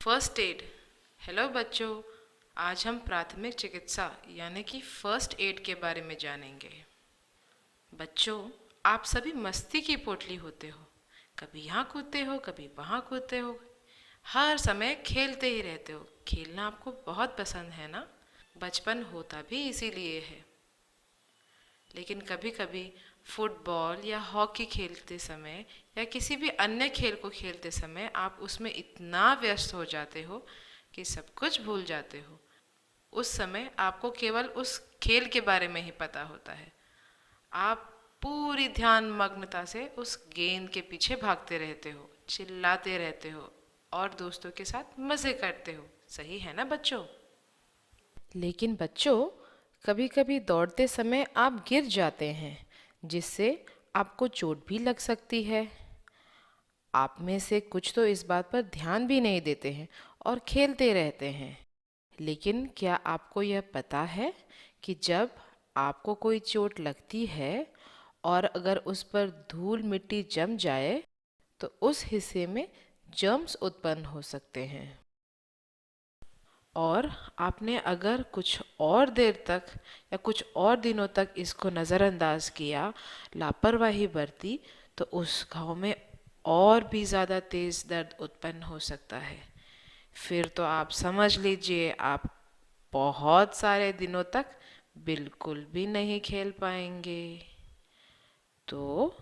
First aid. Hello बच्चों, आज हम प्राथमिक चिकित्सा यानी कि फर्स्ट एड के बारे में जानेंगे। बच्चों, आप सभी मस्ती की पोटली होते हो। कभी यहाँ कूदते हो, कभी वहाँ कूदते हो, हर समय खेलते ही रहते हो। खेलना आपको बहुत पसंद है ना? बचपन होता भी इसीलिए है। लेकिन कभी कभी फुटबॉल या हॉकी खेलते समय या किसी भी अन्य खेल को खेलते समय आप उसमें इतना व्यस्त हो जाते हो कि सब कुछ भूल जाते हो। उस समय आपको केवल उस खेल के बारे में ही पता होता है। आप पूरी ध्यान मग्नता से उस गेंद के पीछे भागते रहते हो, चिल्लाते रहते हो और दोस्तों के साथ मज़े करते हो। सही है ना बच्चों? लेकिन बच्चों, कभी कभी दौड़ते समय आप गिर जाते हैं, जिससे आपको चोट भी लग सकती है। आप में से कुछ तो इस बात पर ध्यान भी नहीं देते हैं और खेलते रहते हैं। लेकिन क्या आपको यह पता है कि जब आपको कोई चोट लगती है और अगर उस पर धूल मिट्टी जम जाए तो उस हिस्से में जर्म्स उत्पन्न हो सकते हैं। और आपने अगर कुछ और देर तक या कुछ और दिनों तक इसको नज़रअंदाज किया, लापरवाही बरती, तो उस घाव में और भी ज़्यादा तेज़ दर्द उत्पन्न हो सकता है। फिर तो आप समझ लीजिए आप बहुत सारे दिनों तक बिल्कुल भी नहीं खेल पाएंगे। तो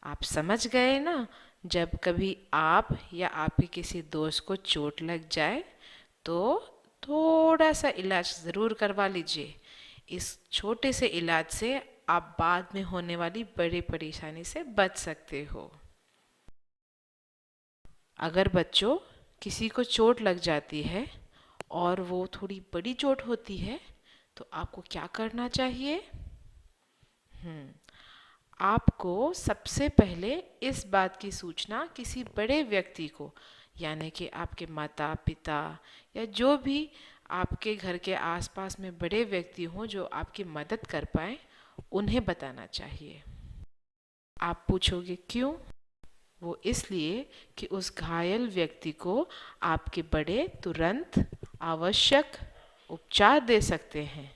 आप समझ गए ना? जब कभी आप या आपके किसी दोस्त को चोट लग जाए तो थोड़ा सा इलाज ज़रूर करवा लीजिए। इस छोटे से इलाज से आप बाद में होने वाली बड़ी परेशानी से बच सकते हो। अगर बच्चों किसी को चोट लग जाती है और वो थोड़ी बड़ी चोट होती है तो आपको क्या करना चाहिए? आपको सबसे पहले इस बात की सूचना किसी बड़े व्यक्ति को, यानी कि आपके माता पिता या जो भी आपके घर के आसपास में बड़े व्यक्ति हों जो आपकी मदद कर पाए, उन्हें बताना चाहिए। आप पूछोगे क्यों? वो इसलिए कि उस घायल व्यक्ति को आपके बड़े तुरंत आवश्यक उपचार दे सकते हैं।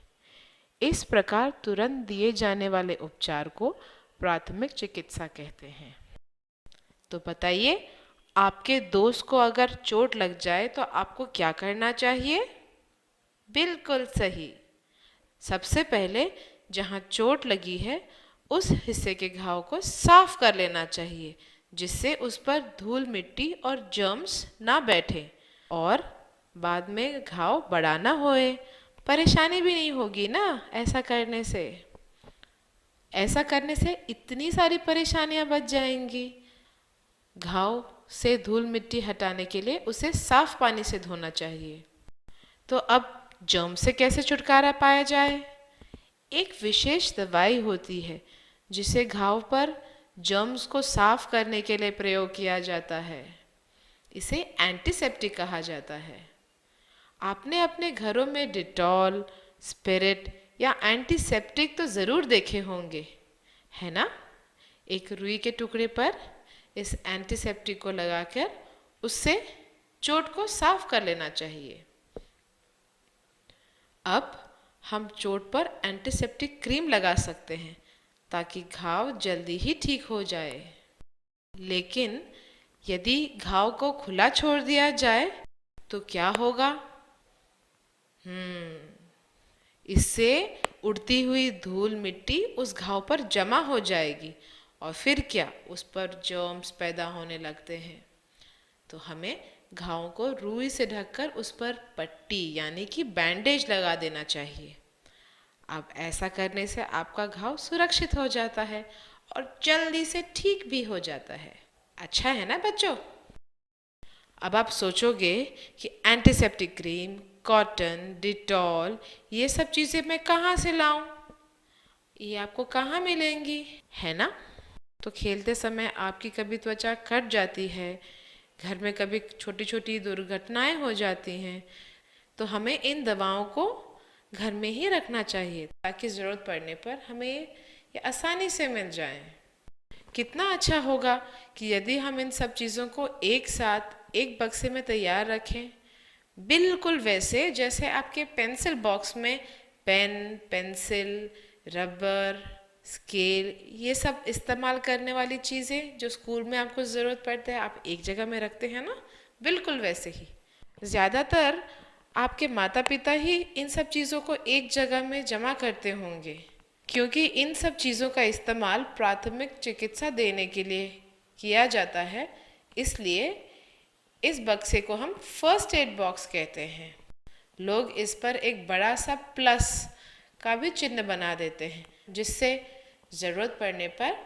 इस प्रकार तुरंत दिए जाने वाले उपचार को प्राथमिक चिकित्सा कहते हैं। तो बताइए, आपके दोस्त को अगर चोट लग जाए तो आपको क्या करना चाहिए? बिल्कुल सही। सबसे पहले जहाँ चोट लगी है उस हिस्से के घाव को साफ कर लेना चाहिए, जिससे उस पर धूल मिट्टी और जर्म्स ना बैठे और बाद में घाव बड़ा ना होए। परेशानी भी नहीं होगी ना ऐसा करने से। ऐसा करने से इतनी सारी परेशानियां बच जाएंगी। घाव से धूल मिट्टी हटाने के लिए उसे साफ पानी से धोना चाहिए। तो अब जर्म से कैसे छुटकारा पाया जाए? एक विशेष दवाई होती है जिसे घाव पर जर्म्स को साफ करने के लिए प्रयोग किया जाता है। इसे एंटीसेप्टिक कहा जाता है। आपने अपने घरों में डिटॉल, स्पिरिट या एंटीसेप्टिक तो ज़रूर देखे होंगे, है ना? एक रुई के टुकड़े पर इस एंटीसेप्टिक को लगाकर उससे चोट को साफ कर लेना चाहिए। अब हम चोट पर एंटीसेप्टिक क्रीम लगा सकते हैं ताकि घाव जल्दी ही ठीक हो जाए। लेकिन यदि घाव को खुला छोड़ दिया जाए तो क्या होगा? इससे उड़ती हुई धूल मिट्टी उस घाव पर जमा हो जाएगी और फिर क्या, उस पर जर्म्स पैदा होने लगते हैं। तो हमें घाव को रुई से ढककर उस पर पट्टी यानी कि बैंडेज लगा देना चाहिए। अब ऐसा करने से आपका घाव सुरक्षित हो जाता है और जल्दी से ठीक भी हो जाता है। अच्छा है ना बच्चों? अब आप सोचोगे कि एंटीसेप्टिक क्रीम, कॉटन, डिटॉल, ये सब चीज़ें मैं कहाँ से लाऊं? ये आपको कहाँ मिलेंगी, है ना? तो खेलते समय आपकी कभी त्वचा कट जाती है, घर में कभी छोटी छोटी दुर्घटनाएं हो जाती हैं, तो हमें इन दवाओं को घर में ही रखना चाहिए ताकि ज़रूरत पड़ने पर हमें ये आसानी से मिल जाए। कितना अच्छा होगा कि यदि हम इन सब चीज़ों को एक साथ एक बक्से में तैयार रखें बिल्कुल वैसे जैसे आपके पेंसिल बॉक्स में पेन, पेंसिल, रबर, स्केल, ये सब इस्तेमाल करने वाली चीज़ें जो स्कूल में आपको ज़रूरत पड़ता है आप एक जगह में रखते हैं ना, बिल्कुल वैसे ही ज़्यादातर आपके माता पिता ही इन सब चीज़ों को एक जगह में जमा करते होंगे, क्योंकि इन सब चीज़ों का इस्तेमाल प्राथमिक चिकित्सा देने के लिए किया जाता है। इसलिए इस बक्से को हम फर्स्ट एड बॉक्स कहते हैं। लोग इस पर एक बड़ा सा प्लस का भी चिन्ह बना देते हैं, जिससे ज़रूरत पड़ने पर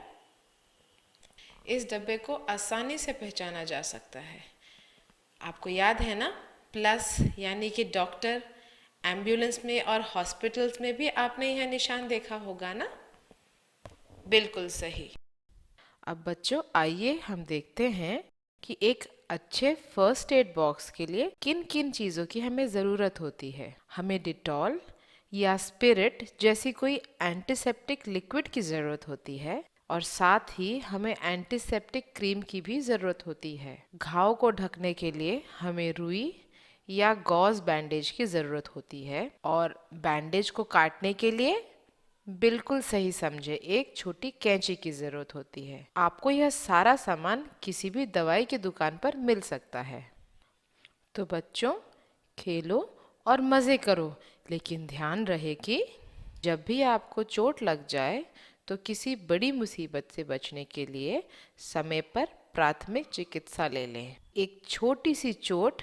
इस डब्बे को आसानी से पहचाना जा सकता है। आपको याद है ना, प्लस यानी कि डॉक्टर, एम्बुलेंस में और हॉस्पिटल्स में भी आपने यह निशान देखा होगा ना। बिल्कुल सही। अब बच्चों आइए हम देखते हैं कि एक अच्छे फर्स्ट एड बॉक्स के लिए किन किन चीज़ों की हमें ज़रूरत होती है। हमें डिटॉल या स्पिरिट जैसी कोई एंटीसेप्टिक लिक्विड की ज़रूरत होती है, और साथ ही हमें एंटीसेप्टिक क्रीम की भी ज़रूरत होती है। घाव को ढकने के लिए हमें रुई या गॉज बैंडेज की ज़रूरत होती है, और बैंडेज को काटने के लिए बिल्कुल सही समझे, एक छोटी कैंची की ज़रूरत होती है। आपको यह सारा सामान किसी भी दवाई की दुकान पर मिल सकता है। तो बच्चों खेलो और मज़े करो, लेकिन ध्यान रहे कि जब भी आपको चोट लग जाए तो किसी बड़ी मुसीबत से बचने के लिए समय पर प्राथमिक चिकित्सा ले लें। एक छोटी सी चोट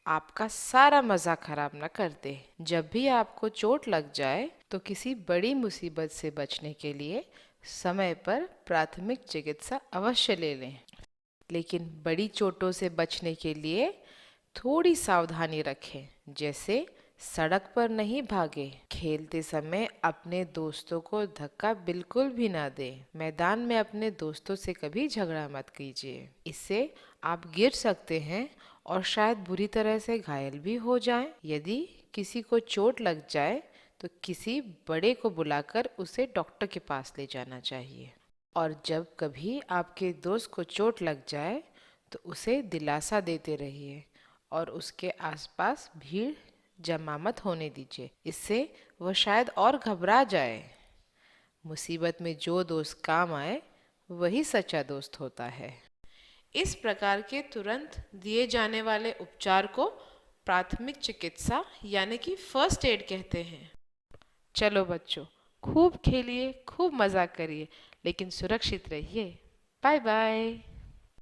आपका सारा मज़ा खराब न कर दे। जब भी आपको चोट लग जाए तो किसी बड़ी मुसीबत से बचने के लिए समय पर प्राथमिक चिकित्सा अवश्य ले लें। लेकिन बड़ी चोटों से बचने के लिए थोड़ी सावधानी रखें, जैसे सड़क पर नहीं भागे, खेलते समय अपने दोस्तों को धक्का बिल्कुल भी ना दें, मैदान में अपने दोस्तों से कभी झगड़ा मत कीजिए, इससे आप गिर सकते हैं और शायद बुरी तरह से घायल भी हो जाएं। यदि किसी को चोट लग जाए तो किसी बड़े को बुलाकर उसे डॉक्टर के पास ले जाना चाहिए। और जब कभी आपके दोस्त को चोट लग जाए तो उसे दिलासा देते रहिए और उसके आसपास भीड़ जमा मत होने दीजिए, इससे वह शायद और घबरा जाए। मुसीबत में जो दोस्त काम आए वही सच्चा दोस्त होता है। इस प्रकार के तुरंत दिए जाने वाले उपचार को प्राथमिक चिकित्सा यानी कि फर्स्ट एड कहते हैं। चलो बच्चों, खूब खेलिए, खूब मज़ा करिए, लेकिन सुरक्षित रहिए। Bye bye.